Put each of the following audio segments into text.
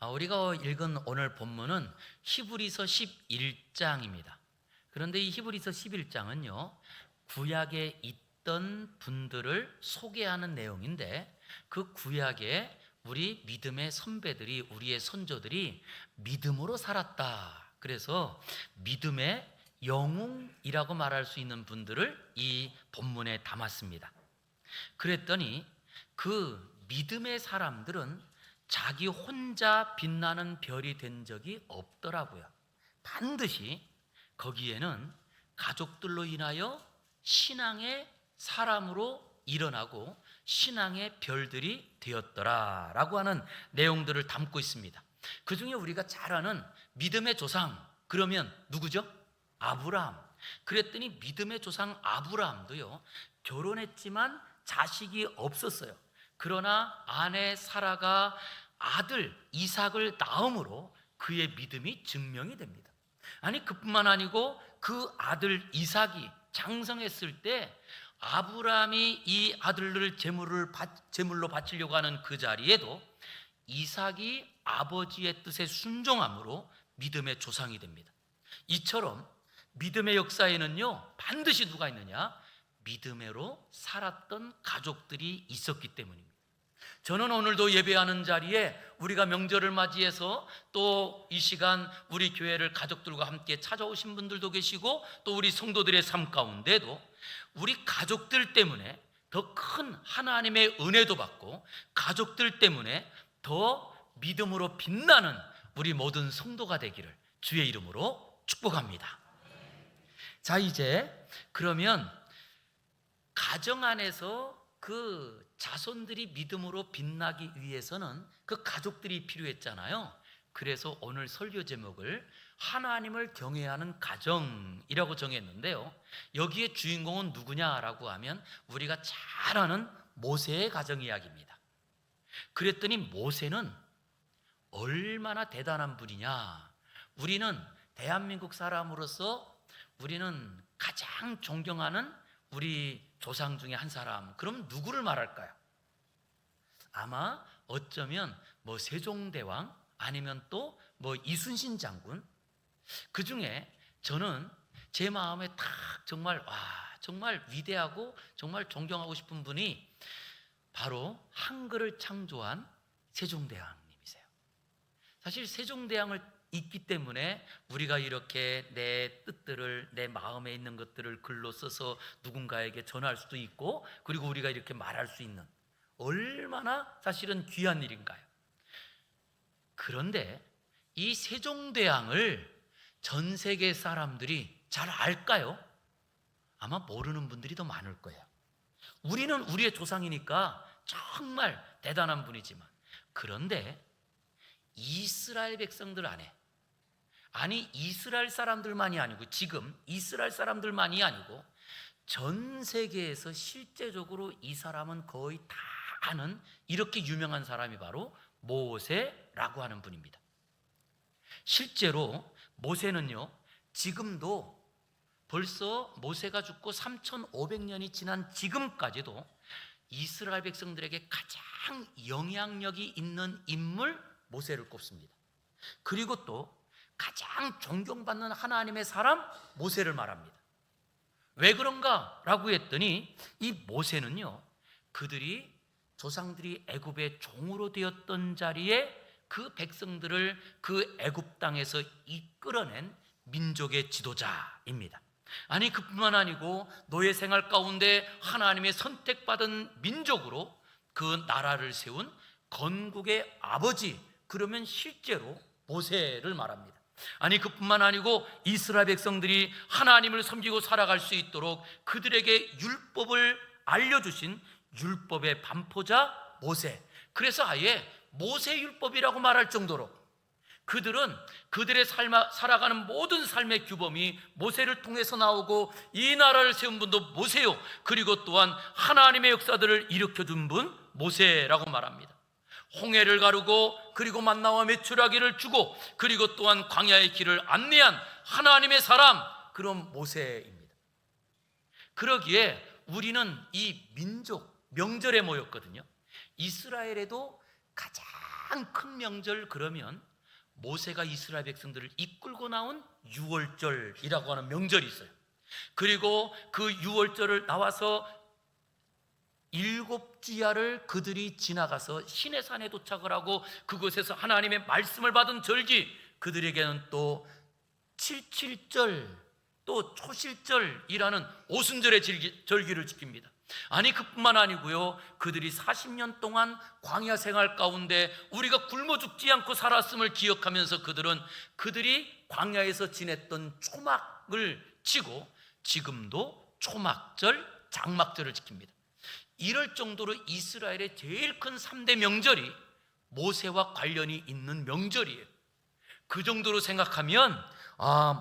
우리가 읽은 오늘 본문은 히브리서 11장입니다. 그런데 이 히브리서 11장은요, 구약에 있던 분들을 소개하는 내용인데, 그 구약에 우리 믿음의 선배들이, 우리의 선조들이 믿음으로 살았다. 그래서 믿음의 영웅이라고 말할 수 있는 분들을 이 본문에 담았습니다. 그랬더니 그 믿음의 사람들은 자기 혼자 빛나는 별이 된 적이 없더라고요. 반드시 거기에는 가족들로 인하여 신앙의 사람으로 일어나고 신앙의 별들이 되었더라라고 하는 내용들을 담고 있습니다. 그 중에 우리가 잘 아는 믿음의 조상, 그러면 누구죠? 아브라함. 그랬더니 믿음의 조상 아브라함도요, 결혼했지만 자식이 없었어요. 그러나 아내 사라가 아들 이삭을 낳음으로 그의 믿음이 증명이 됩니다. 아니, 그뿐만 아니고 그 아들 이삭이 장성했을 때 아브라함이 이 아들을 제물로 바치려고 하는 그 자리에도 이삭이 아버지의 뜻에 순종함으로 믿음의 조상이 됩니다. 이처럼 믿음의 역사에는요, 반드시 누가 있느냐? 믿음으로 살았던 가족들이 있었기 때문입니다. 저는 오늘도 예배하는 자리에 우리가 명절을 맞이해서 또 이 시간 우리 교회를 가족들과 함께 찾아오신 분들도 계시고, 또 우리 성도들의 삶 가운데도 우리 가족들 때문에 더 큰 하나님의 은혜도 받고, 가족들 때문에 더 믿음으로 빛나는 우리 모든 성도가 되기를 주의 이름으로 축복합니다. 자, 이제 그러면 가정 안에서 그 자손들이 믿음으로 빛나기 위해서는 그 가족들이 필요했잖아요. 그래서 오늘 설교 제목을 하나님을 경외하는 가정이라고 정했는데요, 여기에 주인공은 누구냐라고 하면 우리가 잘 아는 모세의 가정 이야기입니다. 그랬더니 모세는 얼마나 대단한 분이냐. 우리는 대한민국 사람으로서 우리는 가장 존경하는 우리 조상 중에 한 사람, 그럼 누구를 말할까요? 아마 어쩌면 세종대왕, 아니면 또 이순신 장군. 그 중에 저는 제 마음에 딱 정말 위대하고 정말 존경하고 싶은 분이 바로 한글을 창조한 세종대왕님이세요. 사실 세종대왕을 있기 때문에 우리가 이렇게 내 뜻들을, 내 마음에 있는 것들을 글로 써서 누군가에게 전할 수도 있고, 그리고 우리가 이렇게 말할 수 있는, 얼마나 사실은 귀한 일인가요? 그런데 이 세종대왕을 전 세계 사람들이 잘 알까요? 아마 모르는 분들이 더 많을 거예요. 우리는 우리의 조상이니까 정말 대단한 분이지만, 그런데 이스라엘 백성들 안에, 아니 이스라엘 사람들만이 아니고, 지금 이스라엘 사람들만이 아니고 전 세계에서 실제적으로 이 사람은 거의 다 아는 이렇게 유명한 사람이 바로 모세라고 하는 분입니다. 실제로 모세는요, 지금도 벌써 모세가 죽고 3,500년이 지난 지금까지도 이스라엘 백성들에게 가장 영향력이 있는 인물 모세를 꼽습니다. 그리고 또 가장 존경받는 하나님의 사람 모세를 말합니다. 왜 그런가 라고 했더니, 이 모세는요, 그들이 조상들이 애굽의 종으로 되었던 자리에 그 백성들을 그 애굽 땅에서 이끌어낸 민족의 지도자입니다. 아니, 그뿐만 아니고 노예 생활 가운데 하나님의 선택받은 민족으로 그 나라를 세운 건국의 아버지, 그러면 실제로 모세를 말합니다. 아니, 그뿐만 아니고 이스라엘 백성들이 하나님을 섬기고 살아갈 수 있도록 그들에게 율법을 알려주신 율법의 반포자 모세. 그래서 아예 모세율법이라고 말할 정도로 그들은 그들의 살아가는 모든 삶의 규범이 모세를 통해서 나오고, 이 나라를 세운 분도 모세요, 그리고 또한 하나님의 역사들을 일으켜준 분 모세라고 말합니다. 홍해를 가르고, 그리고 만나와 메추라기를 주고, 그리고 또한 광야의 길을 안내한 하나님의 사람, 그런 모세입니다. 그러기에 우리는 이 민족 명절에 모였거든요. 이스라엘에도 가장 가장 큰 명절 그러면 모세가 이스라엘 백성들을 이끌고 나온 유월절이라고 하는 명절이 있어요. 그리고 그 유월절을 나와서 7지야를 그들이 지나가서 시내산에 도착을 하고 그곳에서 하나님의 말씀을 받은 절기, 그들에게는 또 77절 또 초실절이라는 오순절의 절기를 지킵니다. 아니 그뿐만 아니고요, 그들이 40년 동안 광야 생활 가운데 우리가 굶어 죽지 않고 살았음을 기억하면서 그들이 광야에서 지냈던 초막을 치고 지금도 초막절, 장막절을 지킵니다. 이럴 정도로 이스라엘의 제일 큰 3대 명절이 모세와 관련이 있는 명절이에요. 그 정도로 생각하면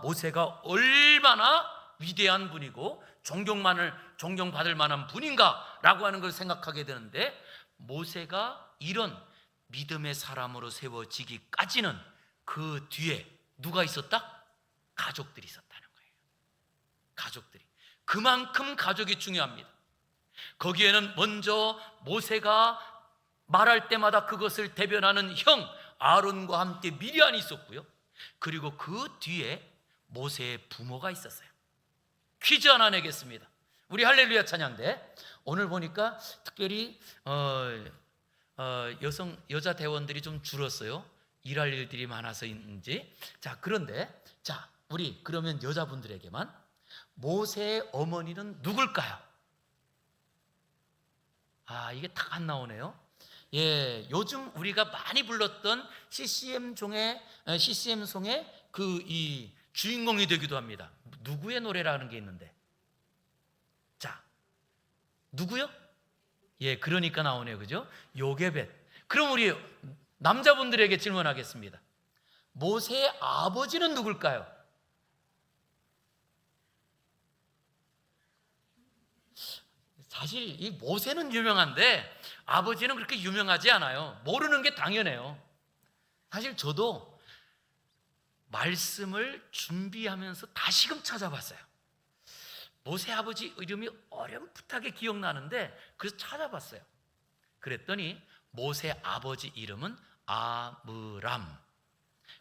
모세가 얼마나 위대한 분이고 존경받을 만한 분인가라고 하는 걸 생각하게 되는데, 모세가 이런 믿음의 사람으로 세워지기까지는 그 뒤에 누가 있었다? 가족들이 있었다는 거예요. 가족들이. 그만큼 가족이 중요합니다. 거기에는 먼저 모세가 말할 때마다 그것을 대변하는 형 아론과 함께 미리안이 있었고요, 그리고 그 뒤에 모세의 부모가 있었어요. 퀴즈 하나 내겠습니다. 우리 할렐루야 찬양대, 오늘 보니까 특별히 여자 대원들이 좀 줄었어요. 일할 일들이 많아서인지. 그런데 우리 그러면 여자분들에게만, 모세의 어머니는 누굴까요? 이게 딱 안 나오네요. 요즘 우리가 많이 불렀던 CCM송의 이 주인공이 되기도 합니다. 누구의 노래라는 게 있는데, 누구요? 그러니까 나오네요, 그죠? 요게벳. 그럼 우리 남자분들에게 질문하겠습니다. 모세의 아버지는 누굴까요? 사실 이 모세는 유명한데 아버지는 그렇게 유명하지 않아요. 모르는 게 당연해요. 사실 저도 말씀을 준비하면서 다시금 찾아봤어요. 모세 아버지 이름이 어렴풋하게 기억나는데 그래서 찾아봤어요. 그랬더니 모세 아버지 이름은 아므람,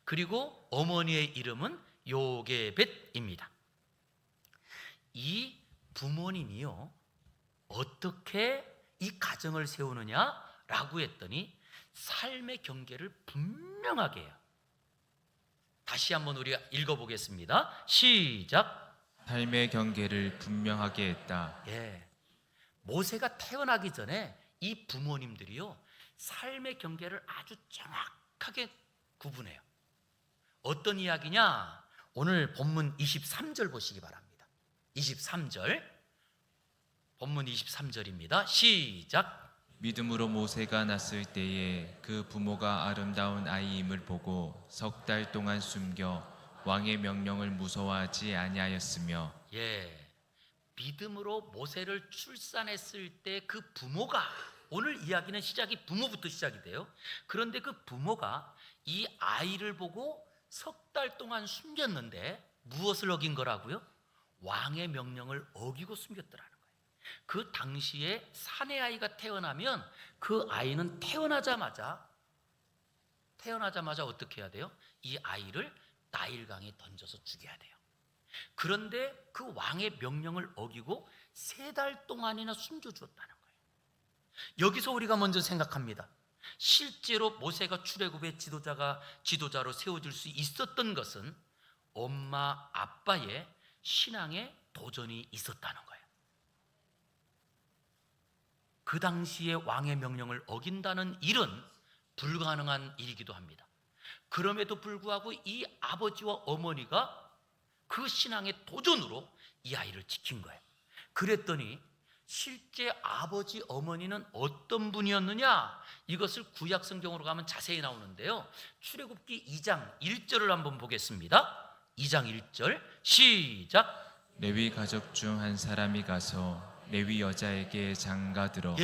그리고 어머니의 이름은 요게벳입니다. 이 부모님이요, 어떻게 이 가정을 세우느냐라고 했더니 삶의 경계를 분명하게 해요. 다시 한번 우리가 읽어보겠습니다. 시작. 삶의 경계를 분명하게 했다. 모세가 태어나기 전에 이 부모님들이요, 삶의 경계를 아주 정확하게 구분해요. 어떤 이야기냐? 오늘 본문 23절 보시기 바랍니다. 23절, 본문 23절입니다. 시작. 믿음으로 모세가 났을 때에 그 부모가 아름다운 아이임을 보고 3달 동안 숨겨 왕의 명령을 무서워하지 아니하였으며. 믿음으로 모세를 출산했을 때 그 부모가, 오늘 이야기는 시작이 부모부터 시작이 돼요. 그런데 그 부모가 이 아이를 보고 3달 동안 숨겼는데 무엇을 어긴 거라고요? 왕의 명령을 어기고 숨겼더라는 거예요. 그 당시에 사내 아이가 태어나면 그 아이는 태어나자마자 어떻게 해야 돼요? 이 아이를 나일강에 던져서 죽여야 돼요. 그런데 그 왕의 명령을 어기고 3달 동안이나 숨겨주었다는 거예요. 여기서 우리가 먼저 생각합니다. 실제로 모세가 출애굽의 지도자로 세워질 수 있었던 것은 엄마 아빠의 신앙에 도전이 있었다는 거예요. 그 당시에 왕의 명령을 어긴다는 일은 불가능한 일이기도 합니다. 그럼에도 불구하고 이 아버지와 어머니가 그 신앙의 도전으로 이 아이를 지킨 거예요. 그랬더니 실제 아버지 어머니는 어떤 분이었느냐? 이것을 구약 성경으로 가면 자세히 나오는데요, 출애굽기 2장 1절을 한번 보겠습니다. 2장 1절 시작. 레위 가족 중 한 사람이 가서 레위 여자에게 장가들어.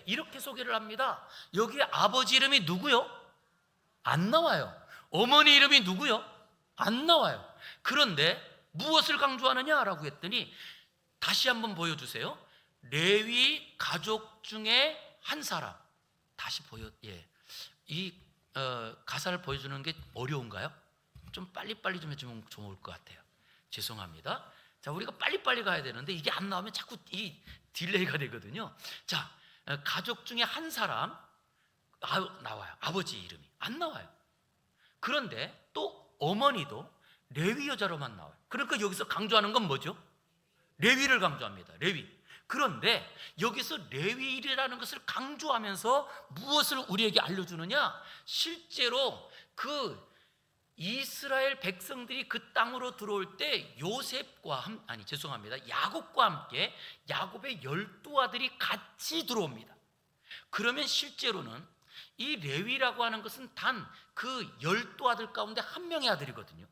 이렇게 소개를 합니다. 여기 아버지 이름이 누구요? 안 나와요. 어머니 이름이 누구요? 안 나와요. 그런데 무엇을 강조하느냐라고 했더니 다시 한번 보여주세요. 레위 가족 중에 한 사람. 다시 이 가사를 보여주는 게 어려운가요? 좀 빨리빨리 좀 해주면 좋을 것 같아요. 죄송합니다. 자, 우리가 빨리빨리 가야 되는데 이게 안 나오면 자꾸 이 딜레이가 되거든요. 자, 가족 중에 한 사람 나와요. 아버지 이름이 안 나와요. 그런데 또 어머니도 레위 여자로만 나와요. 그러니까 여기서 강조하는 건 뭐죠? 레위를 강조합니다. 레위. 그런데 여기서 레위라는 것을 강조하면서 무엇을 우리에게 알려주느냐? 실제로 그 이스라엘 백성들이 그 땅으로 들어올 때 야곱과 함께 야곱의 12아들이 같이 들어옵니다. 그러면 실제로는 이 레위라고 하는 것은 단 그 12아들 가운데 한 명의 아들이거든요.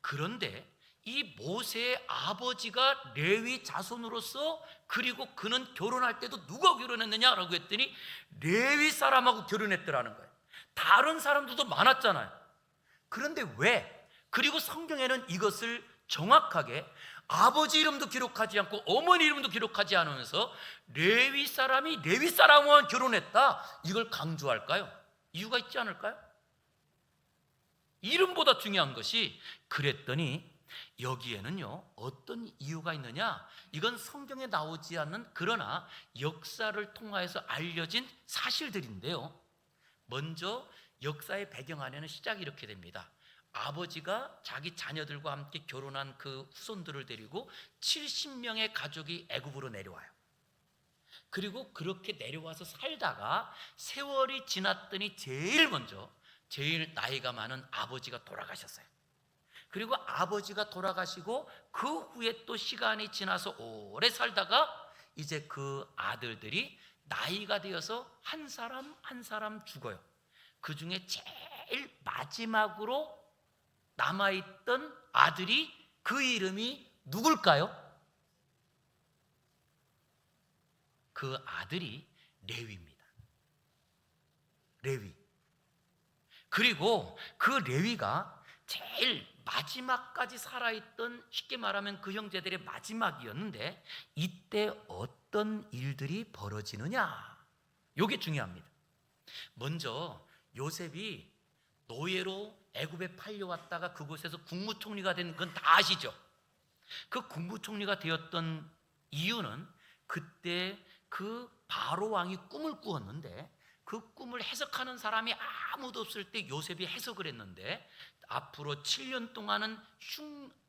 그런데 이 모세의 아버지가 레위 자손으로서, 그리고 그는 결혼할 때도 누가 결혼했느냐라고 했더니 레위 사람하고 결혼했더라는 거예요. 다른 사람들도 많았잖아요. 그런데 왜? 그리고 성경에는 이것을 정확하게 아버지 이름도 기록하지 않고 어머니 이름도 기록하지 않으면서 레위 사람이 레위 사람과 결혼했다, 이걸 강조할까요? 이유가 있지 않을까요? 이름보다 중요한 것이, 그랬더니 여기에는요 어떤 이유가 있느냐, 이건 성경에 나오지 않는 그러나 역사를 통하여서 알려진 사실들인데요. 먼저 역사의 배경 안에는 시작이 이렇게 됩니다. 아버지가 자기 자녀들과 함께 결혼한 그 후손들을 데리고 70명의 가족이 애굽으로 내려와요. 그리고 그렇게 내려와서 살다가 세월이 지났더니 제일 나이가 많은 아버지가 돌아가셨어요. 그리고 아버지가 돌아가시고 그 후에 또 시간이 지나서 오래 살다가 이제 그 아들들이 나이가 되어서 한 사람 한 사람 죽어요. 그 중에 제일 마지막으로 남아있던 아들이, 그 이름이 누굴까요? 그 아들이 레위입니다. 레위. 그리고 그 레위가 제일 마지막까지 살아있던, 쉽게 말하면 그 형제들의 마지막이었는데, 이때 어떤 일들이 벌어지느냐, 이게 중요합니다. 먼저 요셉이 노예로 애굽에 팔려왔다가 그곳에서 국무총리가 된 건 다 아시죠? 그 국무총리가 되었던 이유는 그때 그 바로 왕이 꿈을 꾸었는데, 그 꿈을 해석하는 사람이 아무도 없을 때 요셉이 해석을 했는데, 앞으로 7년 동안은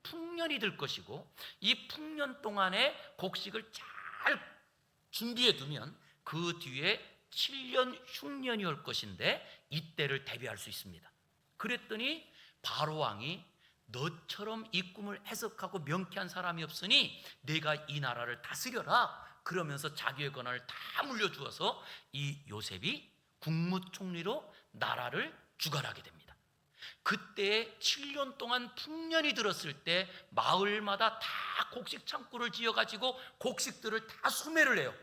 풍년이 될 것이고, 이 풍년 동안에 곡식을 잘 준비해 두면 그 뒤에 7년 흉년이 올 것인데 이때를 대비할 수 있습니다. 그랬더니 바로 왕이 너처럼 이 꿈을 해석하고 명쾌한 사람이 없으니 내가 이 나라를 다스려라, 그러면서 자기의 권한을 다 물려주어서 이 요셉이 국무총리로 나라를 주관하게 됩니다. 그때 7년 동안 풍년이 들었을 때 마을마다 다 곡식 창고를 지어가지고 곡식들을 다 수매를 해요.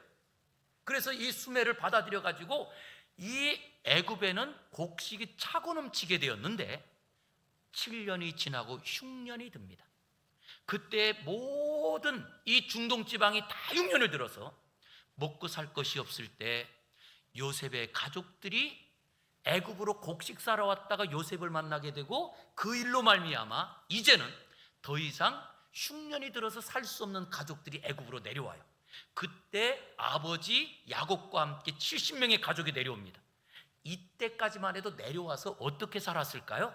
그래서 이 수매를 받아들여 가지고 이 애굽에는 곡식이 차고 넘치게 되었는데, 7년이 지나고 흉년이 듭니다. 그때 모든 이 중동 지방이 다 흉년을 들어서 먹고 살 것이 없을 때 요셉의 가족들이 애굽으로 곡식 사러 왔다가 요셉을 만나게 되고, 그 일로 말미암아 이제는 더 이상 흉년이 들어서 살 수 없는 가족들이 애굽으로 내려와요. 그때 아버지 야곱과 함께 70명의 가족이 내려옵니다. 이때까지만 해도 내려와서 어떻게 살았을까요?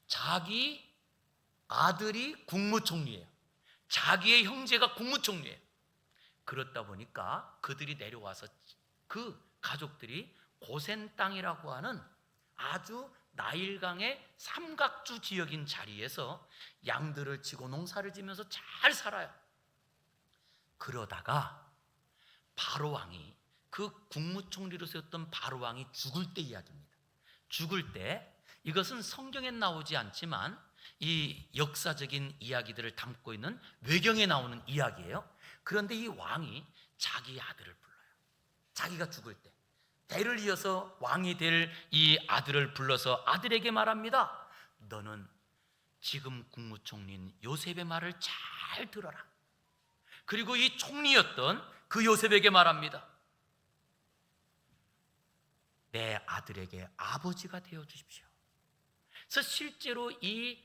자기 아들이 국무총리예요. 자기의 형제가 국무총리예요. 그렇다 보니까 그들이 내려와서 그 가족들이 고센 땅이라고 하는 아주 나일강의 삼각주 지역인 자리에서 양들을 치고 농사를 지면서 잘 살아요. 그러다가 바로 왕이, 그 국무총리로 세웠던 바로 왕이 죽을 때 이야기입니다. 죽을 때, 이것은 성경엔 나오지 않지만 이 역사적인 이야기들을 담고 있는 외경에 나오는 이야기예요. 그런데 이 왕이 자기 아들을 불러요. 자기가 죽을 때 대를 이어서 왕이 될 이 아들을 불러서 아들에게 말합니다. 너는 지금 국무총리인 요셉의 말을 잘 들어라. 그리고 이 총리였던 그 요셉에게 말합니다. 내 아들에게 아버지가 되어 주십시오. 그래서 실제로 이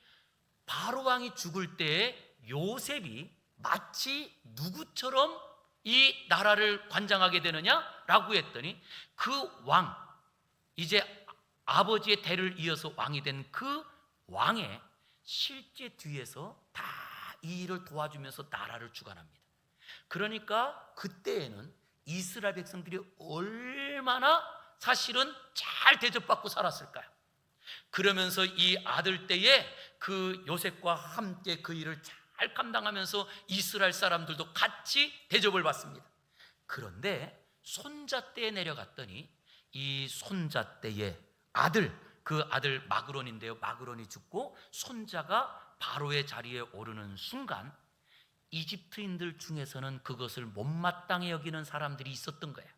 바로 왕이 죽을 때 요셉이 마치 누구처럼 이 나라를 관장하게 되느냐라고 했더니 그 왕, 이제 아버지의 대를 이어서 왕이 된 그 왕의 실제 뒤에서 다 이 일을 도와주면서 나라를 주관합니다. 그러니까 그때에는 이스라엘 백성들이 얼마나 사실은 잘 대접받고 살았을까요? 그러면서 이 아들 때에 그 요셉과 함께 그 일을 잘 감당하면서 이스라엘 사람들도 같이 대접을 받습니다. 그런데 손자 때에 내려갔더니 이 손자 때의 아들, 그 아들 마그론인데요, 마그론이 죽고 손자가 바로의 자리에 오르는 순간 이집트인들 중에서는 그것을 못마땅히 여기는 사람들이 있었던 거예요.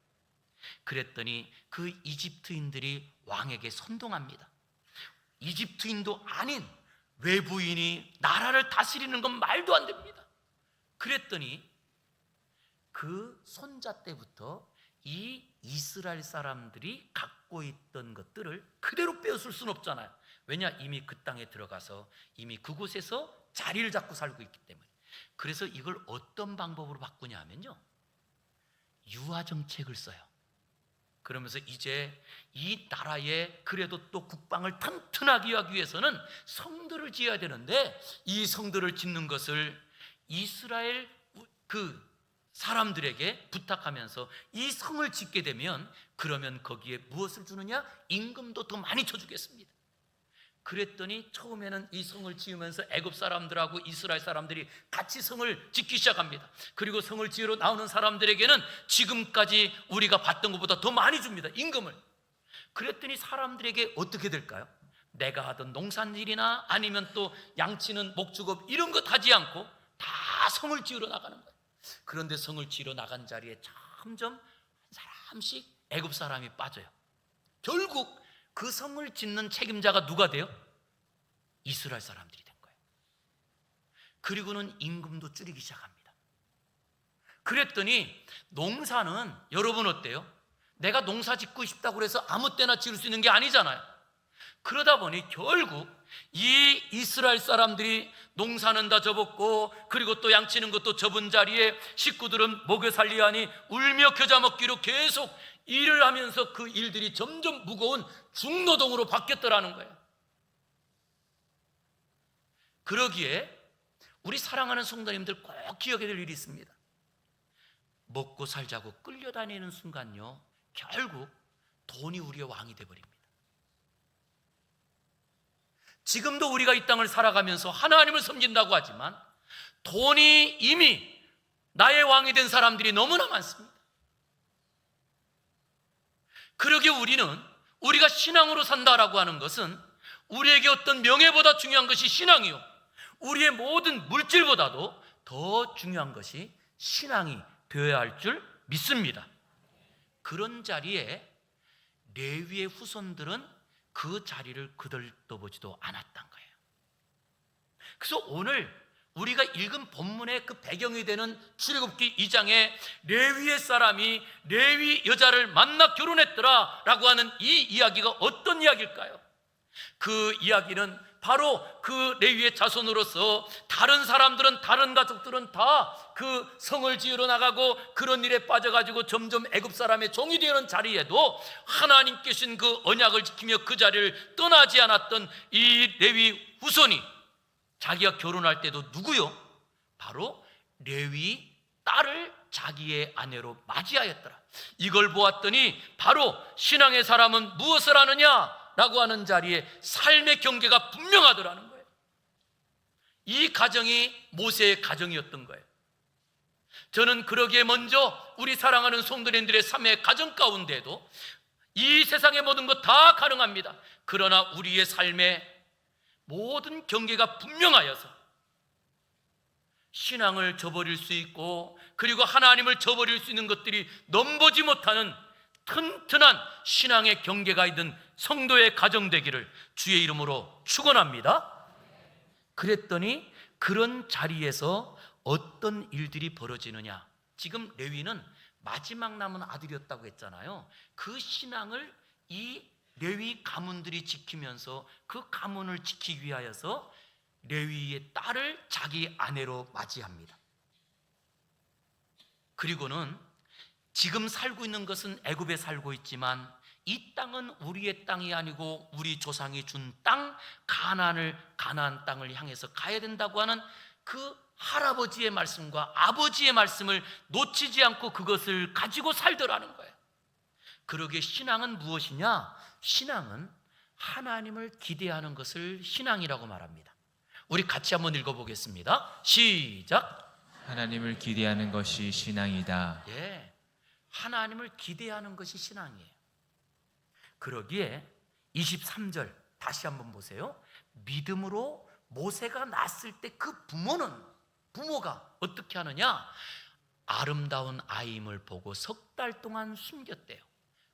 그랬더니 그 이집트인들이 왕에게 선동합니다. 이집트인도 아닌 외부인이 나라를 다스리는 건 말도 안 됩니다. 그랬더니 그 손자 때부터 이 이스라엘 사람들이 갖고 있던 것들을 그대로 빼앗을 수는 없잖아요. 왜냐? 이미 그 땅에 들어가서 이미 그곳에서 자리를 잡고 살고 있기 때문에. 그래서 이걸 어떤 방법으로 바꾸냐 하면요, 유아 정책을 써요. 그러면서 이제 이 나라에 그래도 또 국방을 튼튼하게 하기 위해서는 성들을 지어야 되는데 이 성들을 짓는 것을 이스라엘 그 사람들에게 부탁하면서 이 성을 짓게 되면 그러면 거기에 무엇을 주느냐? 임금도 더 많이 쳐주겠습니다. 그랬더니 처음에는 이 성을 지으면서 애굽 사람들하고 이스라엘 사람들이 같이 성을 짓기 시작합니다. 그리고 성을 지으러 나오는 사람들에게는 지금까지 우리가 받던 것보다 더 많이 줍니다, 임금을. 그랬더니 사람들에게 어떻게 될까요? 내가 하던 농산일이나 아니면 또 양치는 목축업 이런 것 하지 않고 다 성을 지으러 나가는 거예요. 그런데 성을 지으러 나간 자리에 점점 한 사람씩 애굽 사람이 빠져요. 결국 그 성을 짓는 책임자가 누가 돼요? 이스라엘 사람들이 된 거예요. 그리고는 임금도 줄이기 시작합니다. 그랬더니 농사는 여러분 어때요? 내가 농사 짓고 싶다고 해서 아무 때나 지을 수 있는 게 아니잖아요. 그러다 보니 결국 이 이스라엘 사람들이 농사는 다 접었고 그리고 또 양치는 것도 접은 자리에 식구들은 먹여 살려야 하니 울며 겨자 먹기로 계속 일을 하면서 그 일들이 점점 무거운 중노동으로 바뀌었더라는 거예요. 그러기에 우리 사랑하는 성도님들 꼭 기억해야 될 일이 있습니다. 먹고 살자고 끌려다니는 순간요, 결국 돈이 우리의 왕이 되어버립니다. 지금도 우리가 이 땅을 살아가면서 하나님을 섬긴다고 하지만 돈이 이미 나의 왕이 된 사람들이 너무나 많습니다. 그러기에 우리가 신앙으로 산다라고 하는 것은 우리에게 어떤 명예보다 중요한 것이 신앙이요, 우리의 모든 물질보다도 더 중요한 것이 신앙이 되어야 할 줄 믿습니다. 그런 자리에 레위의 후손들은 그 자리를 거들떠보지도 않았던 거예요. 그래서 오늘 우리가 읽은 본문의 그 배경이 되는 출애굽기 2장에 레위의 사람이 레위 여자를 만나 결혼했더라 라고 하는 이 이야기가 어떤 이야기일까요? 그 이야기는 바로 그 레위의 자손으로서 다른 사람들은, 다른 가족들은 다 그 성을 지으러 나가고 그런 일에 빠져가지고 점점 애굽 사람의 종이 되는 자리에도 하나님께 주신 그 언약을 지키며 그 자리를 떠나지 않았던 이 레위 후손이 자기가 결혼할 때도 누구요? 바로 레위 딸을 자기의 아내로 맞이하였더라. 이걸 보았더니 바로 신앙의 사람은 무엇을 하느냐? 라고 하는 자리에 삶의 경계가 분명하더라는 거예요. 이 가정이 모세의 가정이었던 거예요. 저는 그러기에 먼저 우리 사랑하는 성도님들의 삶의 가정 가운데도 이 세상의 모든 것 다 가능합니다. 그러나 우리의 삶의 모든 경계가 분명하여서 신앙을 저버릴 수 있고 그리고 하나님을 저버릴 수 있는 것들이 넘보지 못하는 튼튼한 신앙의 경계가 있는 성도의 가정 되기를 주의 이름으로 축원합니다. 그랬더니 그런 자리에서 어떤 일들이 벌어지느냐, 지금 레위는 마지막 남은 아들이었다고 했잖아요. 그 신앙을 이 레위 가문들이 지키면서 그 가문을 지키기 위하여서 레위의 딸을 자기 아내로 맞이합니다. 그리고는 지금 살고 있는 것은 애굽에 살고 있지만 이 땅은 우리의 땅이 아니고 우리 조상이 준 땅 가나안 땅을 향해서 가야 된다고 하는 그 할아버지의 말씀과 아버지의 말씀을 놓치지 않고 그것을 가지고 살더라는 거예요. 그러기에 신앙은 무엇이냐? 신앙은 하나님을 기대하는 것을 신앙이라고 말합니다. 우리 같이 한번 읽어보겠습니다. 시작. 하나님을 기대하는 것이 신앙이다. 예, 하나님을 기대하는 것이 신앙이에요. 그러기에 23절 다시 한번 보세요. 믿음으로 모세가 낳았을 때 그 부모가 어떻게 하느냐? 아름다운 아이임을 보고 석 달 동안 숨겼대요.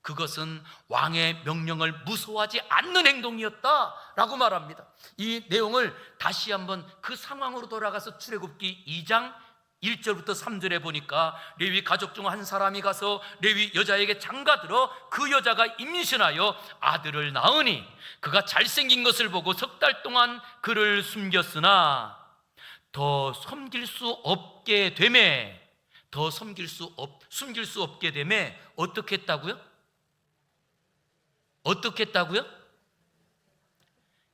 그것은 왕의 명령을 무서워하지 않는 행동이었다라고 말합니다. 이 내용을 다시 한번 그 상황으로 돌아가서 출애굽기 2장 1절부터 3절에 보니까 레위 가족 중 한 사람이 가서 레위 여자에게 장가들어 그 여자가 임신하여 아들을 낳으니 그가 잘생긴 것을 보고 석 달 동안 그를 숨겼으나 더 숨길 수 없게 되매 어떻게 했다고요? 어떻게 했다고요?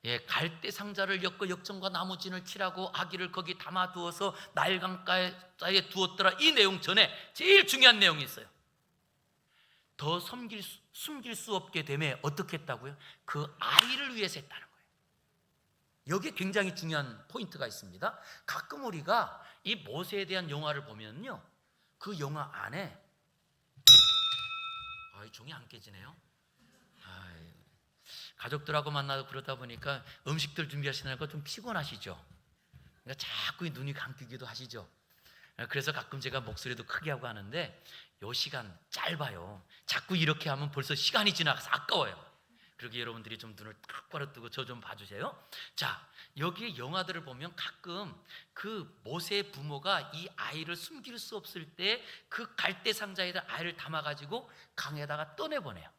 예, 갈대 상자를 엮고 역청과 나무진을 칠하고 아기를 거기 담아두어서 나일강가에 두었더라. 이 내용 전에 제일 중요한 내용이 있어요. 더 숨길 수 없게 되면 어떻게 했다고요? 그 아이를 위해서 했다는 거예요. 여기에 굉장히 중요한 포인트가 있습니다. 가끔 우리가 이 모세에 대한 영화를 보면요, 그 영화 안에 종이 안 깨지네요. 가족들하고 만나고 그러다 보니까 음식들 준비하시느라고 좀 피곤하시죠? 그러니까 자꾸 눈이 감기기도 하시죠? 그래서 가끔 제가 목소리도 크게 하고 하는데 요 시간 짧아요. 자꾸 이렇게 하면 벌써 시간이 지나가서 아까워요. 그러기 여러분들이 좀 눈을 똑바로 뜨고 저 좀 봐주세요. 자, 여기에 영화들을 보면 가끔 그 모세의 부모가 이 아이를 숨길 수 없을 때 그 갈대 상자에다 아이를 담아가지고 강에다가 떠내보내요.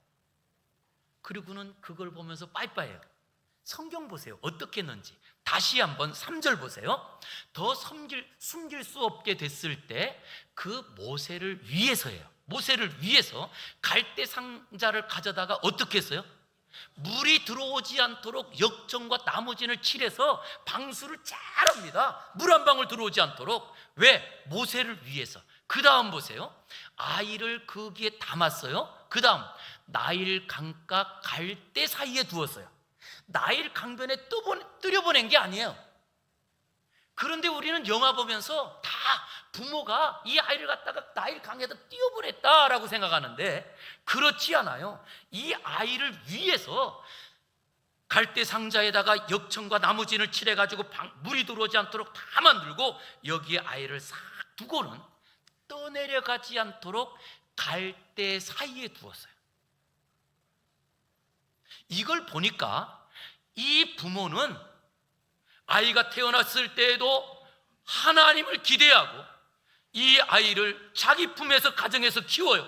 그리고는 그걸 보면서 빠이빠이해요. 성경 보세요. 어떻게 했는지. 다시 한번 3절 보세요. 더 숨길 수 없게 됐을 때 그 모세를 위해서예요. 모세를 위해서 갈대 상자를 가져다가 어떻게 했어요? 물이 들어오지 않도록 역청과 나무진을 칠해서 방수를 잘 합니다. 물 한 방울 들어오지 않도록. 왜? 모세를 위해서. 그 다음 보세요. 아이를 거기에 담았어요. 그 다음 나일 강가 갈대 사이에 두었어요. 나일 강변에 들여보낸 게 아니에요. 그런데 우리는 영화 보면서 다 부모가 이 아이를 갖다가 나일 강에다 띄워보냈다라고 생각하는데 그렇지 않아요. 이 아이를 위해서 갈대 상자에다가 역청과 나무진을 칠해가지고 물이 들어오지 않도록 다 만들고 여기에 아이를 싹 두고는 떠내려가지 않도록 갈대 사이에 두었어요. 이걸 보니까 이 부모는 아이가 태어났을 때에도 하나님을 기대하고 이 아이를 자기 품에서 가정에서 키워요.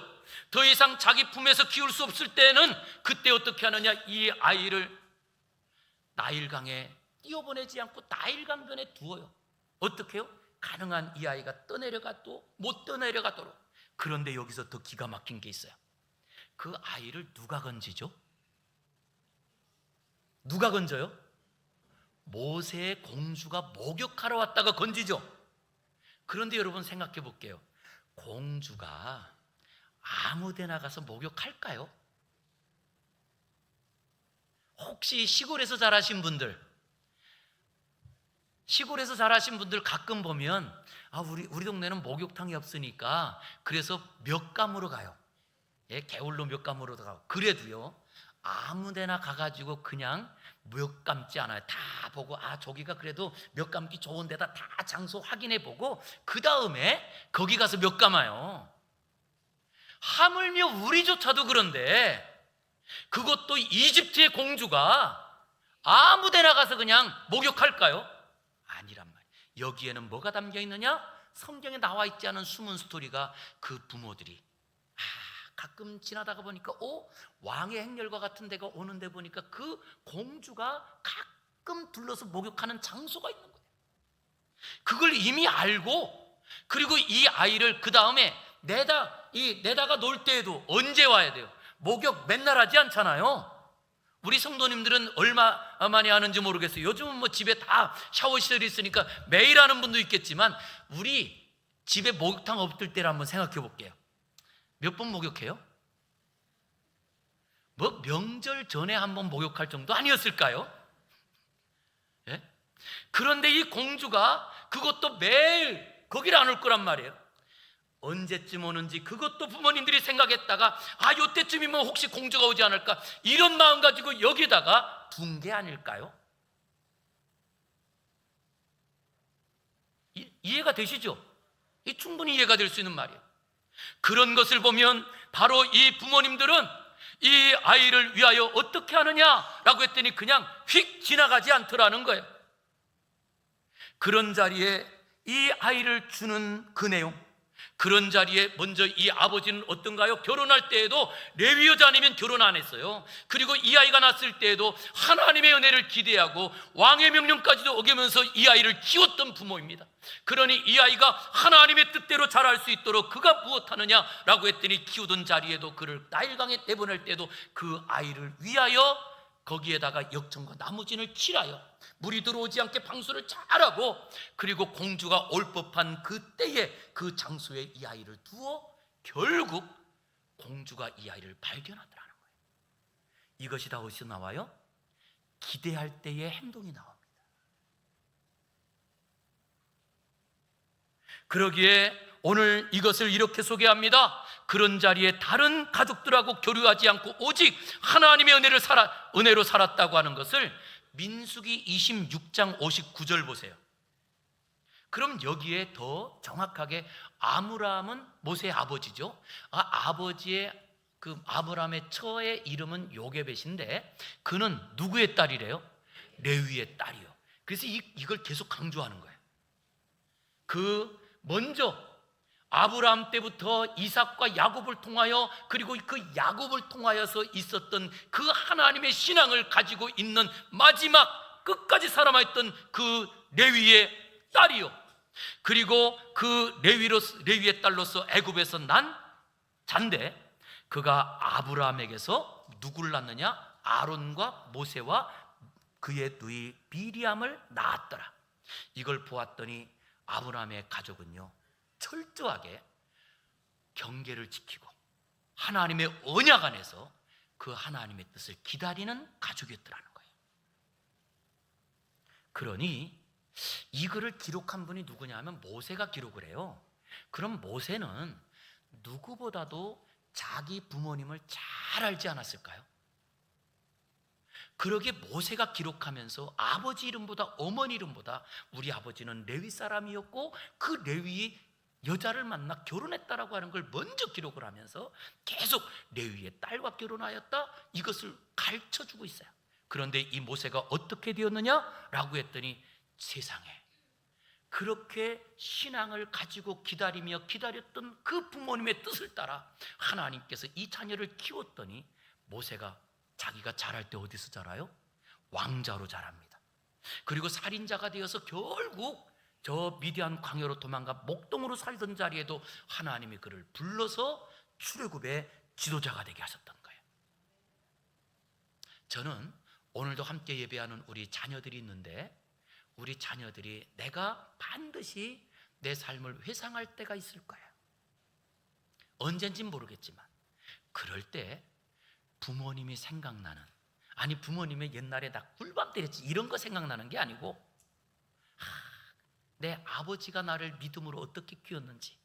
더 이상 자기 품에서 키울 수 없을 때는 그때 어떻게 하느냐? 이 아이를 나일강에 띄워보내지 않고 나일강변에 두어요. 어떻게 해요? 가능한 이 아이가 떠내려가도 못 떠내려가도록. 그런데 여기서 더 기가 막힌 게 있어요. 그 아이를 누가 건지죠? 누가 건져요? 모세의 공주가 목욕하러 왔다가 건지죠. 그런데 여러분 생각해 볼게요. 공주가 아무 데나 가서 목욕할까요? 혹시 시골에서 자라신 분들 가끔 보면 우리 동네는 목욕탕이 없으니까 그래서 몇감으로 가요. 예, 개울로 몇감으로 가고. 그래도요, 아무 데나 가가지고 그냥 몇 감지 않아요. 다 보고 저기가 그래도 몇 감기 좋은 데다 다 장소 확인해 보고 그 다음에 거기 가서 몇 감아요. 하물며 우리조차도 그런데 그것도 이집트의 공주가 아무 데나 가서 그냥 목욕할까요? 아니란 말이에요. 여기에는 뭐가 담겨 있느냐? 성경에 나와 있지 않은 숨은 스토리가 그 부모들이 가끔 지나다가 보니까 왕의 행렬과 같은 데가 오는데 보니까 그 공주가 가끔 둘러서 목욕하는 장소가 있는 거예요. 그걸 이미 알고, 그리고 이 아이를 그 다음에 내다가 놀 때에도 언제 와야 돼요? 목욕 맨날 하지 않잖아요. 우리 성도님들은 얼마 만에 하는지 모르겠어요. 요즘은 뭐 집에 다 샤워시설이 있으니까 매일 하는 분도 있겠지만, 우리 집에 목욕탕 없을 때를 한번 생각해 볼게요. 몇 번 목욕해요? 뭐 명절 전에 한번 목욕할 정도 아니었을까요? 예? 그런데 이 공주가 그것도 매일 거기를 안 올 거란 말이에요. 언제쯤 오는지 그것도 부모님들이 생각했다가, 요때쯤이면 혹시 공주가 오지 않을까, 이런 마음 가지고 여기다가 둔 게 아닐까요? 이해가 되시죠? 충분히 이해가 될 수 있는 말이에요. 그런 것을 보면 바로 이 부모님들은 이 아이를 위하여 어떻게 하느냐라고 했더니 그냥 휙 지나가지 않더라는 거예요. 그런 자리에 이 아이를 주는 그 내용, 그런 자리에 먼저 이 아버지는 어떤가요? 결혼할 때에도 레위 여자 아니면 결혼 안 했어요. 그리고 이 아이가 낳았을 때에도 하나님의 은혜를 기대하고 왕의 명령까지도 어기면서 이 아이를 키웠던 부모입니다. 그러니 이 아이가 하나님의 뜻대로 자랄 수 있도록 그가 무엇하느냐라고 했더니, 키우던 자리에도 그를 나일강에 내보낼 때도 그 아이를 위하여 거기에다가 역청과 나무진을 칠하여 물이 들어오지 않게 방수를 잘하고, 그리고 공주가 올 법한 그때에 그 장소에 이 아이를 두어 결국 공주가 이 아이를 발견하더라는 거예요. 이것이 다 어디서 나와요? 기대할 때의 행동이 나옵니다. 그러기에 오늘 이것을 이렇게 소개합니다. 그런 자리에 다른 가족들하고 교류하지 않고 오직 하나님의 은혜로 살았다고 하는 것을 민수기 26장 59절 보세요. 그럼 여기에 더 정확하게, 아므람은 모세의 아버지죠. 아버지의 그 아므람의 처의 이름은 요게벳인데, 그는 누구의 딸이래요? 레위의 딸이요. 그래서 이걸 계속 강조하는 거예요. 먼저 아브라함 때부터 이삭과 야곱을 통하여, 그리고 그 야곱을 통하여서 있었던 그 하나님의 신앙을 가지고 있는 마지막 끝까지 살아있던 그 레위의 딸이요, 그리고 그 레위의 딸로서 애굽에서 난 잔데, 그가 아브라함에게서 누구를 낳느냐? 아론과 모세와 그의 누이 미리암을 낳았더라. 이걸 보았더니 아브라함의 가족은요, 철저하게 경계를 지키고 하나님의 언약 안에서 그 하나님의 뜻을 기다리는 가족이었더라는 거예요. 그러니 이 글을 기록한 분이 누구냐 하면 모세가 기록을 해요. 그럼 모세는 누구보다도 자기 부모님을 잘 알지 않았을까요? 그러게 모세가 기록하면서 아버지 이름보다 어머니 이름보다 우리 아버지는 레위 사람이었고 그 레위 여자를 만나 결혼했다라고 하는 걸 먼저 기록을 하면서 계속 레위의 딸과 결혼하였다, 이것을 가르쳐주고 있어요. 그런데 이 모세가 어떻게 되었느냐라고 했더니, 세상에 그렇게 신앙을 가지고 기다렸던 그 부모님의 뜻을 따라 하나님께서 이 자녀를 키웠더니, 모세가 자기가 자랄 때 어디서 자라요? 왕자로 자랍니다. 그리고 살인자가 되어서 결국 저 미디안 광야로 도망가 목동으로 살던 자리에도 하나님이 그를 불러서 출애굽의 지도자가 되게 하셨던 거예요. 저는 오늘도 함께 예배하는 우리 자녀들이 있는데, 우리 자녀들이 내가 반드시 내 삶을 회상할 때가 있을 거예요. 언젠진 모르겠지만 그럴 때 부모님이 생각나는, 아니 부모님이 옛날에 나 꿀밤 때렸지 이런 거 생각나는 게 아니고, 내 아버지가 나를 믿음으로 어떻게 키웠는지,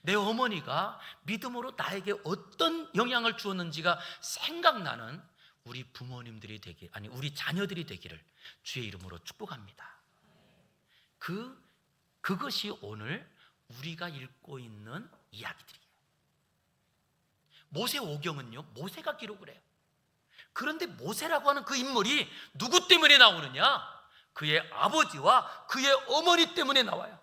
내 어머니가 믿음으로 나에게 어떤 영향을 주었는지가 생각나는 우리 부모님들이 되기, 아니 우리 자녀들이 되기를 주의 이름으로 축복합니다. 그것이 오늘 우리가 읽고 있는 이야기들이에요. 모세 오경은요, 모세가 기록을 해요. 그런데 모세라고 하는 그 인물이 누구 때문에 나오느냐? 그의 아버지와 그의 어머니 때문에 나와요.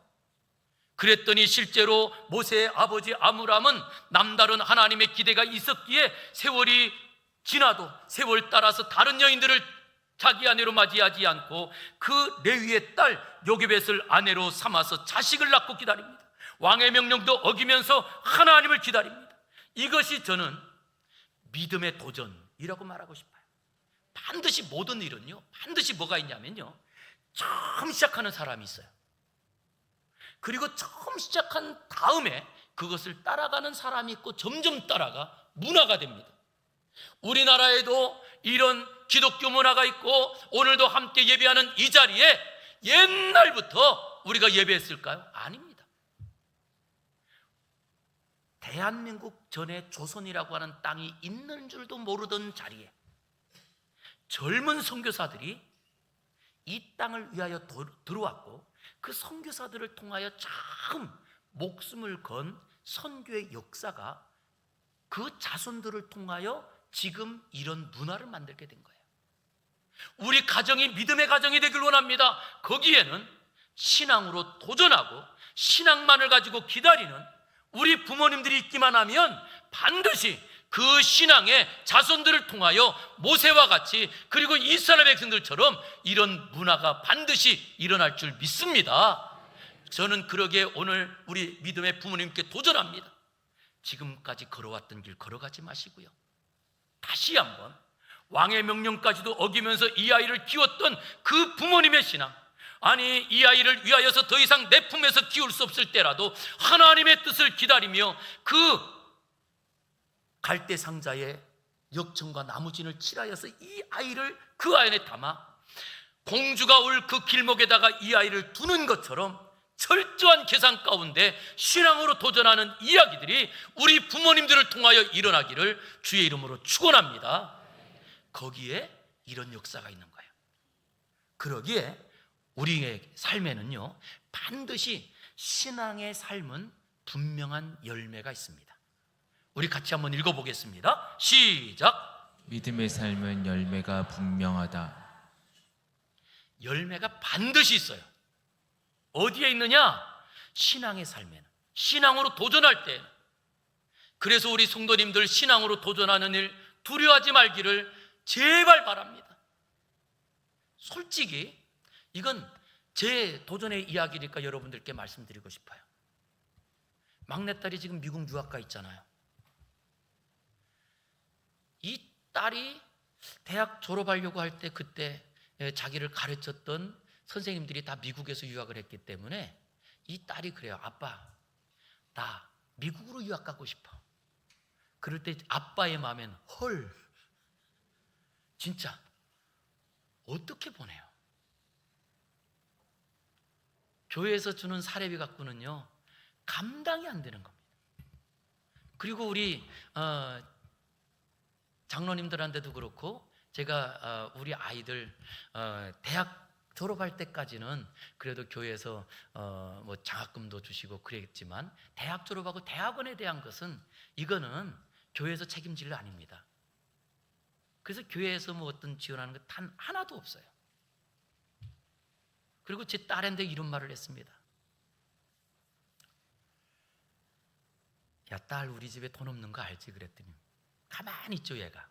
그랬더니 실제로 모세의 아버지 아므람은 남다른 하나님의 기대가 있었기에 세월이 지나도 세월 따라서 다른 여인들을 자기 아내로 맞이하지 않고 그 레위의 딸 요게벳을 아내로 삼아서 자식을 낳고 기다립니다. 왕의 명령도 어기면서 하나님을 기다립니다. 이것이 저는 믿음의 도전이라고 말하고 싶어요. 반드시 모든 일은요, 반드시 뭐가 있냐면요, 처음 시작하는 사람이 있어요. 그리고 처음 시작한 다음에 그것을 따라가는 사람이 있고 점점 따라가 문화가 됩니다. 우리나라에도 이런 기독교 문화가 있고 오늘도 함께 예배하는 이 자리에 옛날부터 우리가 예배했을까요? 아닙니다. 대한민국 전에 조선이라고 하는 땅이 있는 줄도 모르던 자리에 젊은 선교사들이 이 땅을 위하여 들어왔고 그 선교사들을 통하여 처음 목숨을 건 선교의 역사가 그 자손들을 통하여 지금 이런 문화를 만들게 된 거예요. 우리 가정이 믿음의 가정이 되길 원합니다. 거기에는 신앙으로 도전하고 신앙만을 가지고 기다리는 우리 부모님들이 있기만 하면 반드시 그 신앙의 자손들을 통하여 모세와 같이 그리고 이스라엘 백성들처럼 이런 문화가 반드시 일어날 줄 믿습니다. 저는 그러기에 오늘 우리 믿음의 부모님께 도전합니다. 지금까지 걸어왔던 길 걸어가지 마시고요, 다시 한번 왕의 명령까지도 어기면서 이 아이를 키웠던 그 부모님의 신앙, 아니 이 아이를 위하여서 더 이상 내 품에서 키울 수 없을 때라도 하나님의 뜻을 기다리며 그 갈대 상자에 역청과 나무진을 칠하여서 이 아이를 그 안에 담아 공주가 올 그 길목에다가 이 아이를 두는 것처럼 철저한 계산 가운데 신앙으로 도전하는 이야기들이 우리 부모님들을 통하여 일어나기를 주의 이름으로 축원합니다. 거기에 이런 역사가 있는 거예요. 그러기에 우리의 삶에는요, 반드시 신앙의 삶은 분명한 열매가 있습니다. 우리 같이 한번 읽어보겠습니다. 시작. 믿음의 삶은 열매가 분명하다. 열매가 반드시 있어요. 어디에 있느냐? 신앙의 삶에는, 신앙으로 도전할 때. 그래서 우리 성도님들 신앙으로 도전하는 일 두려워하지 말기를 제발 바랍니다. 솔직히 이건 제 도전의 이야기니까 여러분들께 말씀드리고 싶어요. 막내딸이 지금 미국 유학가 있잖아요. 이 딸이 대학 졸업하려고 할 때 그때 자기를 가르쳤던 선생님들이 다 미국에서 유학을 했기 때문에 이 딸이 그래요. 아빠, 나 미국으로 유학 가고 싶어. 그럴 때 아빠의 마음엔 헐, 진짜 어떻게 보내요? 교회에서 주는 사례비 갖고는요 감당이 안 되는 겁니다. 그리고 우리 장로님들한테도 그렇고 제가 우리 아이들 대학 졸업할 때까지는 그래도 교회에서 뭐 장학금도 주시고 그랬지만 대학 졸업하고 대학원에 대한 것은 이거는 교회에서 책임질 일 아닙니다. 그래서 교회에서 뭐 어떤 지원하는 거 단 하나도 없어요. 그리고 제 딸한테 이런 말을 했습니다. 야, 딸, 우리 집에 돈 없는 거 알지? 그랬더니 가만히 있죠. 얘가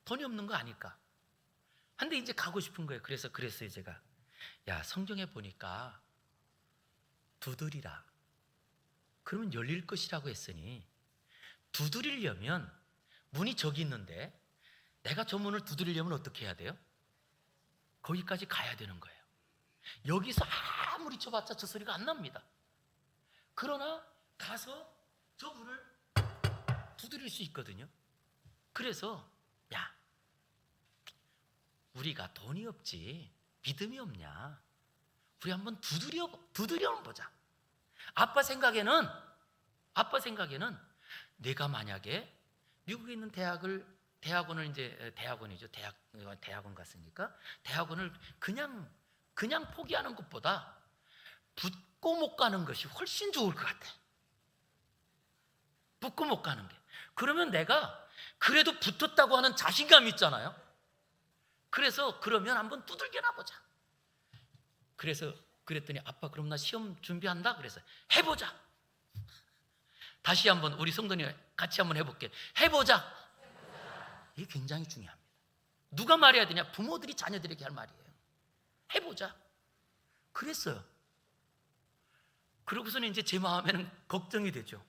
돈이 없는 거 아니까. 근데 이제 가고 싶은 거예요. 그랬어요 제가. 야, 성경에 보니까 두드리라 그러면 열릴 것이라고 했으니 두드리려면 문이 저기 있는데 내가 저 문을 두드리려면 어떻게 해야 돼요? 거기까지 가야 되는 거예요. 여기서 아무리 쳐봤자 저 소리가 안 납니다. 그러나 가서 저 문을 두드릴 수 있거든요. 그래서 야, 우리가 돈이 없지 믿음이 없냐? 우리 한번 두드려 보자. 아빠 생각에는 내가 만약에 미국에 있는 대학원을 이제 대학원이죠. 대학원 갔으니까 대학원을 그냥 포기하는 것보다 붙고 못 가는 것이 훨씬 좋을 것 같아. 붙고 못 가는 게. 그러면 내가 그래도 붙었다고 하는 자신감이 있잖아요. 그래서 그러면 한번 두들겨나 보자. 그래서 그랬더니 아빠 그럼 나 시험 준비한다 그랬어요. 해보자. 다시 한번 우리 성도님 같이 한번 해볼게요. 해보자. 이게 굉장히 중요합니다. 누가 말해야 되냐? 부모들이 자녀들에게 할 말이에요. 해보자. 그랬어요. 그러고서는 이제 제 마음에는 걱정이 되죠.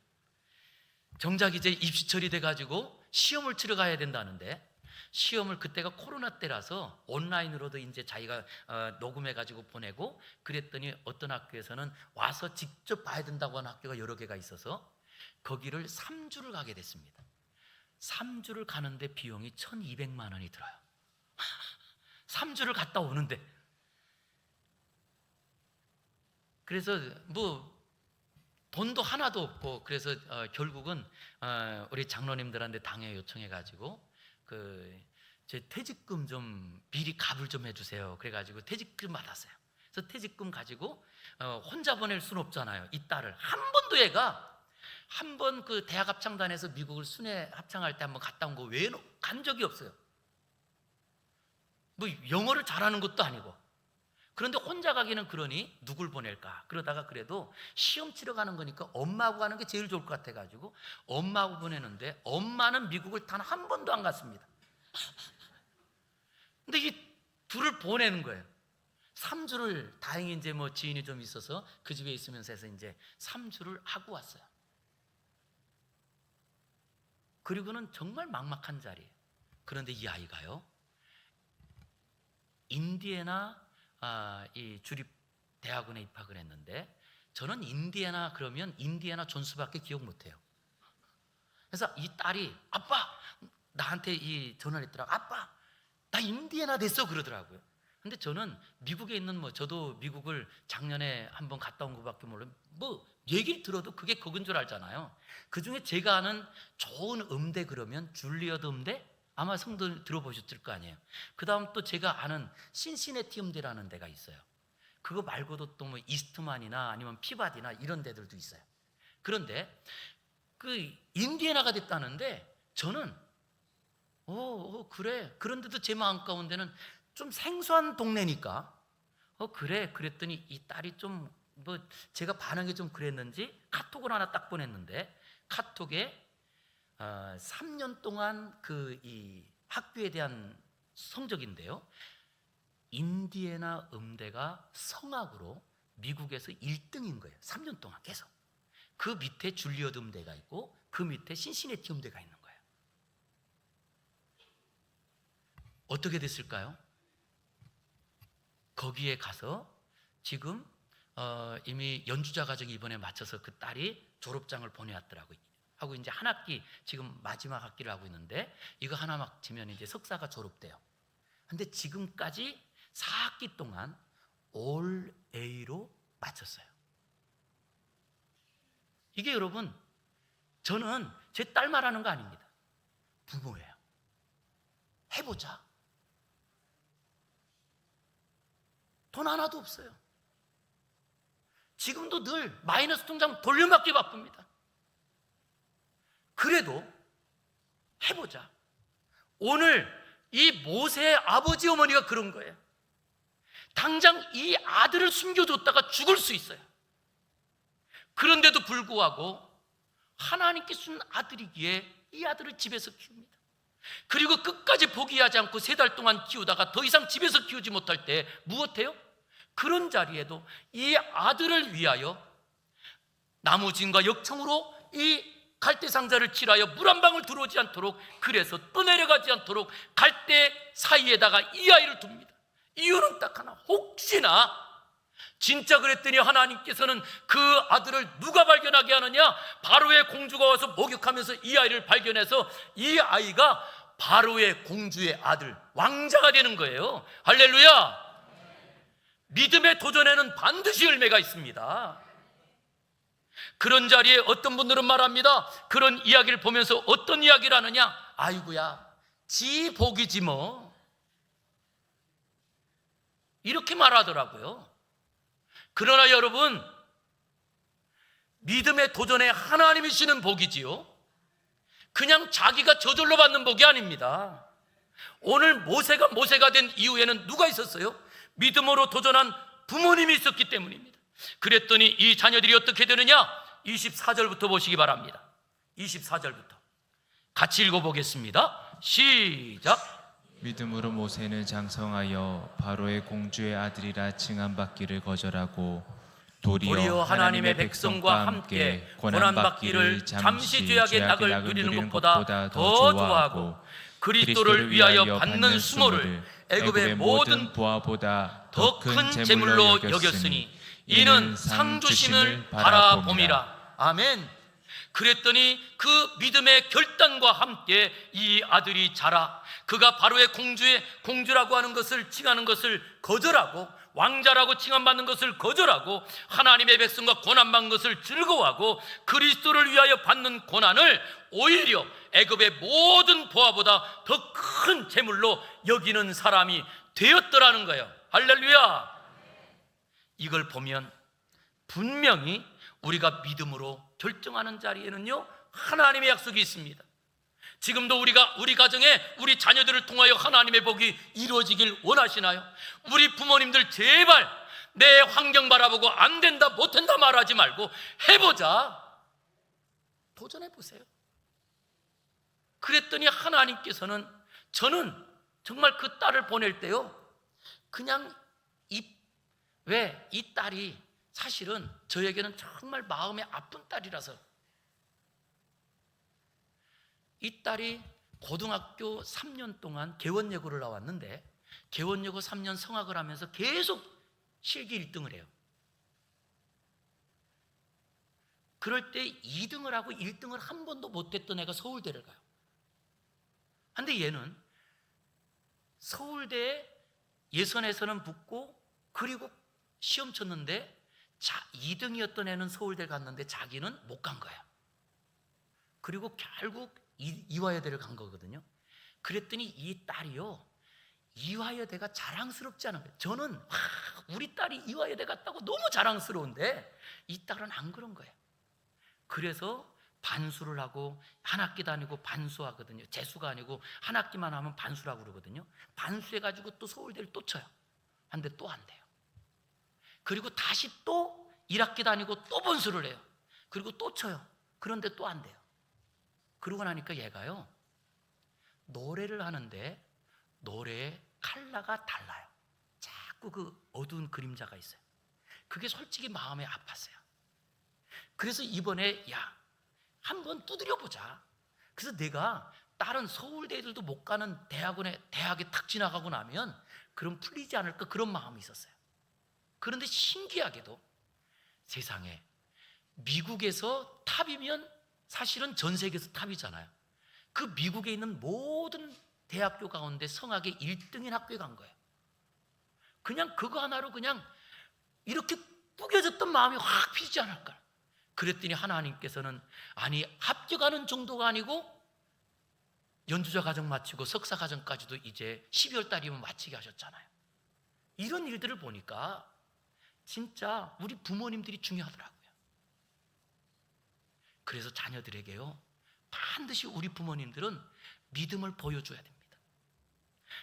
정작 이제 입시철이 돼가지고 시험을 치러 가야 된다는데, 시험을 그때가 코로나 때라서 온라인으로도 이제 자기가 녹음해가지고 보내고, 그랬더니 어떤 학교에서는 와서 직접 봐야 된다고 하는 학교가 여러 개가 있어서 거기를 3주를 가게 됐습니다. 3주를 가는데 비용이 1,200만 원이 들어요. 3주를 갔다 오는데. 그래서 뭐 돈도 하나도 없고, 그래서 결국은 우리 장로님들한테 당회 요청해가지고 제 퇴직금 좀 미리 갑을 좀 해주세요. 그래가지고 퇴직금 받았어요. 그래서 퇴직금 가지고 혼자 보낼 수는 없잖아요. 이 딸을 한 번도 얘가 한 번 그 대학 합창단에서 미국을 순회 합창할 때 한번 갔다 온 거 외에는 간 적이 없어요. 뭐 영어를 잘하는 것도 아니고. 그런데 혼자 가기는 그러니 누굴 보낼까? 그러다가 그래도 시험 치러 가는 거니까 엄마하고 가는 게 제일 좋을 것 같아가지고 엄마하고 보내는데, 엄마는 미국을 단 한 번도 안 갔습니다. 근데 이 둘을 보내는 거예요. 3주를 다행히 이제 뭐 지인이 좀 있어서 그 집에 있으면서 해서 이제 3주를 하고 왔어요. 그리고는 정말 막막한 자리예요. 그런데 이 아이가요, 인디애나 이 주립 대학원에 입학을 했는데, 저는 인디애나 그러면 인디애나 존스밖에 기억 못해요. 그래서 이 딸이 아빠 나한테 이 전화를 했더라고. 아빠 나 인디애나 됐어 그러더라고요. 근데 저는 미국에 있는 저도 미국을 작년에 한번 갔다 온 것밖에 몰라요. 뭐 얘기를 들어도 그게 그건 줄 알잖아요. 그중에 제가 아는 좋은 음대 그러면 줄리어드 음대, 아마 성도 들어보셨을 거 아니에요. 그 다음 또 제가 아는 신시내티 음대라는 데가 있어요. 그거 말고도 또 뭐 이스트만이나 아니면 피바디나 이런 데들도 있어요. 그런데 그 인디애나가 됐다는데 저는 그래. 그런데도 제 마음 가운데는 좀 생소한 동네니까 그래. 그랬더니 이 딸이 좀 뭐 제가 반응이 좀 그랬는지 카톡을 하나 딱 보냈는데, 카톡에 3년 동안 이 학교에 대한 성적인데요, 인디애나 음대가 성악으로 미국에서 1등인 거예요. 3년 동안 계속. 그 밑에 줄리어드 음대가 있고 그 밑에 신시내티 음대가 있는 거예요. 어떻게 됐을까요? 거기에 가서 지금 이미 연주자 과정이 이번에 마쳐서 그 딸이 졸업장을 보내왔더라고요. 하고 이제 한 학기, 지금 마지막 학기를 하고 있는데, 이거 하나 마치면 이제 석사가 졸업돼요. 근데 지금까지 4학기 동안 올 A로 마쳤어요. 이게 여러분, 저는 제 딸 말하는 거 아닙니다. 부모예요. 해보자. 돈 하나도 없어요. 지금도 늘 마이너스 통장 돌려막기 바쁩니다. 그래도 해보자. 오늘 이 모세의 아버지 어머니가 그런 거예요. 당장 이 아들을 숨겨줬다가 죽을 수 있어요. 그런데도 불구하고 하나님께 준 아들이기에 이 아들을 집에서 키웁니다. 그리고 끝까지 포기하지 않고 3달 동안 키우다가 더 이상 집에서 키우지 못할 때 무엇해요? 그런 자리에도 이 아들을 위하여 나무진과 역청으로 이 갈대 상자를 칠하여 물 한 방울 들어오지 않도록, 그래서 떠내려가지 않도록 갈대 사이에다가 이 아이를 둡니다. 이유는 딱 하나, 혹시나 진짜 그랬더니 하나님께서는 그 아들을 누가 발견하게 하느냐? 바로의 공주가 와서 목욕하면서 이 아이를 발견해서 이 아이가 바로의 공주의 아들, 왕자가 되는 거예요. 할렐루야. 믿음의 도전에는 반드시 열매가 있습니다. 그런 자리에 어떤 분들은 말합니다. 그런 이야기를 보면서 어떤 이야기를 하느냐? 아이고야, 지 복이지 뭐, 이렇게 말하더라고요. 그러나 여러분, 믿음의 도전에 하나님이 주시는 복이지요, 그냥 자기가 저절로 받는 복이 아닙니다. 오늘 모세가 된 이후에는 누가 있었어요? 믿음으로 도전한 부모님이 있었기 때문입니다. 그랬더니 이 자녀들이 어떻게 되느냐? 24절부터 보시기 바랍니다. 24절부터 같이 읽어보겠습니다. 시작. 믿음으로 모세는 장성하여 바로의 공주의 아들이라 칭함받기를 거절하고 도리어 하나님의 백성과 함께 고난받기를 잠시 죄악의 낙을 누리는 것보다 더 좋아하고 그리스도를 위하여 받는 수모를 애굽의 모든 보아보다 더 큰 재물로 여겼으니 이는 상 주심을 바라봄이라. 아멘. 그랬더니 그 믿음의 결단과 함께 이 아들이 자라 그가 바로의 공주라고 하는 것을 칭하는 것을 거절하고 왕자라고 칭함받는 것을 거절하고 하나님의 백성과 고난받는 것을 즐거워하고 그리스도를 위하여 받는 고난을 오히려 애굽의 모든 보화보다 더 큰 재물로 여기는 사람이 되었더라는 거예요. 할렐루야. 이걸 보면 분명히 우리가 믿음으로 결정하는 자리에는요 하나님의 약속이 있습니다. 지금도 우리 가정에 우리 자녀들을 통하여 하나님의 복이 이루어지길 원하시나요? 우리 부모님들 제발 내 환경 바라보고 안 된다 못 된다 말하지 말고 해보자. 도전해 보세요. 그랬더니 하나님께서는 저는 정말 그 딸을 보낼 때요 그냥 이 딸이 사실은 저에게는 정말 마음에 아픈 딸이라서 이 딸이 고등학교 3년 동안 개원여고를 나왔는데 개원여고 3년 성악을 하면서 계속 실기 1등을 해요. 그럴 때 2등을 하고 1등을 한 번도 못했던 애가 서울대를 가요. 근데 얘는 서울대에 예선에서는 붙고 그리고 시험 쳤는데 2등이었던 애는 서울대 갔는데 자기는 못 간 거야. 그리고 결국 이화여대를 간 거거든요. 그랬더니 이 딸이요 이화여대가 자랑스럽지 않은 거예요. 저는 우리 딸이 이화여대 갔다고 너무 자랑스러운데 이 딸은 안 그런 거예요. 그래서 반수를 하고 한 학기 다니고 반수하거든요. 재수가 아니고 한 학기만 하면 반수라고 그러거든요. 반수해가지고 또 서울대를 또 쳐요. 근데 또 안 돼요. 그리고 다시 또 1학기 다니고 또 번수를 해요. 그리고 또 쳐요. 그런데 또 안 돼요. 그러고 나니까 얘가요 노래를 하는데 노래의 컬러가 달라요. 자꾸 그 어두운 그림자가 있어요. 그게 솔직히 마음에 아팠어요. 그래서 이번에 한번 두드려 보자. 그래서 내가 다른 서울대 애들도 못 가는 대학에 탁 지나가고 나면 그럼 풀리지 않을까 그런 마음이 있었어요. 그런데 신기하게도 세상에 미국에서 탑이면 사실은 전 세계에서 탑이잖아요. 그 미국에 있는 모든 대학교 가운데 성악의 1등인 학교에 간 거예요. 그냥 그거 하나로 그냥 이렇게 꾸겨졌던 마음이 확 피지 않을까. 그랬더니 하나님께서는 아니 합격하는 정도가 아니고 연주자 과정 마치고 석사 과정까지도 이제 12월 달이면 마치게 하셨잖아요. 이런 일들을 보니까 진짜 우리 부모님들이 중요하더라고요. 그래서 자녀들에게요 반드시 우리 부모님들은 믿음을 보여줘야 됩니다.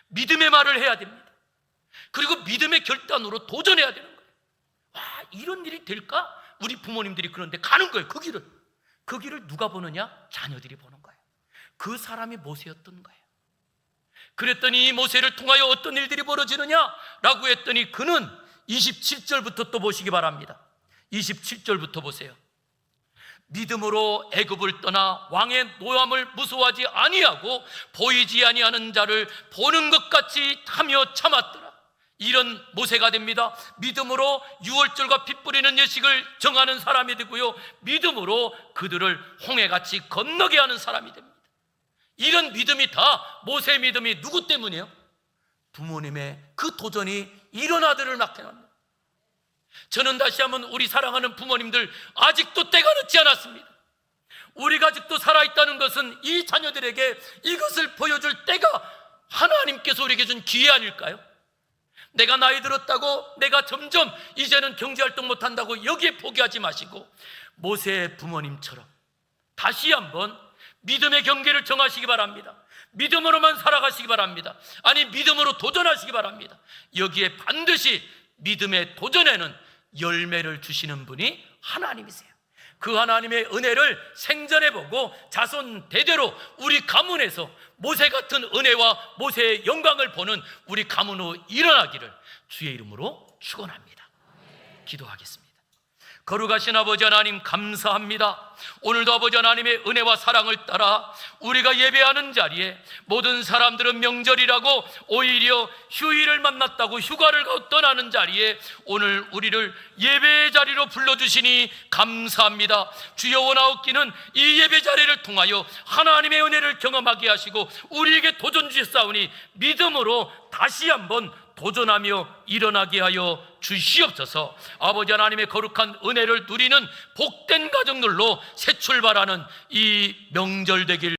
믿음의 말을 해야 됩니다. 그리고 믿음의 결단으로 도전해야 되는 거예요. 이런 일이 될까? 우리 부모님들이 그런데 가는 거예요. 그 길을 누가 보느냐? 자녀들이 보는 거예요. 그 사람이 모세였던 거예요. 그랬더니 이 모세를 통하여 어떤 일들이 벌어지느냐라고 했더니 그는 27절부터 또 보시기 바랍니다. 27절부터 보세요. 믿음으로 애굽을 떠나 왕의 노함을 무서워하지 아니하고 보이지 아니하는 자를 보는 것 같이 하며 참았더라. 이런 모세가 됩니다. 믿음으로 유월절과 피 뿌리는 예식을 정하는 사람이 되고요, 믿음으로 그들을 홍해같이 건너게 하는 사람이 됩니다. 이런 믿음이 다 모세의 믿음이 누구 때문이에요? 부모님의 그 도전이 이런 아들을 낳게 합니다. 저는 다시 한번 우리 사랑하는 부모님들 아직도 때가 늦지 않았습니다. 우리가 아직도 살아있다는 것은 이 자녀들에게 이것을 보여줄 때가 하나님께서 우리에게 준 기회 아닐까요? 내가 나이 들었다고 내가 점점 이제는 경제활동 못한다고 여기에 포기하지 마시고 모세의 부모님처럼 다시 한번 믿음의 경계를 정하시기 바랍니다. 믿음으로만 살아가시기 바랍니다. 아니 믿음으로 도전하시기 바랍니다. 여기에 반드시 믿음의 도전에는 열매를 주시는 분이 하나님이세요. 그 하나님의 은혜를 생전에 보고 자손 대대로 우리 가문에서 모세 같은 은혜와 모세의 영광을 보는 우리 가문으로 일어나기를 주의 이름으로 축원합니다. 기도하겠습니다. 거룩하신 아버지 하나님, 감사합니다. 오늘도 아버지 하나님의 은혜와 사랑을 따라 우리가 예배하는 자리에 모든 사람들은 명절이라고 오히려 휴일을 만났다고 휴가를 떠나는 자리에 오늘 우리를 예배의 자리로 불러주시니 감사합니다. 주여, 원하옵기는 이 예배 자리를 통하여 하나님의 은혜를 경험하게 하시고 우리에게 도전 주셨사오니 믿음으로 다시 한번 도전하며 일어나게 하여 주시옵소서. 아버지 하나님의 거룩한 은혜를 누리는 복된 가정들로 새 출발하는 이 명절 되길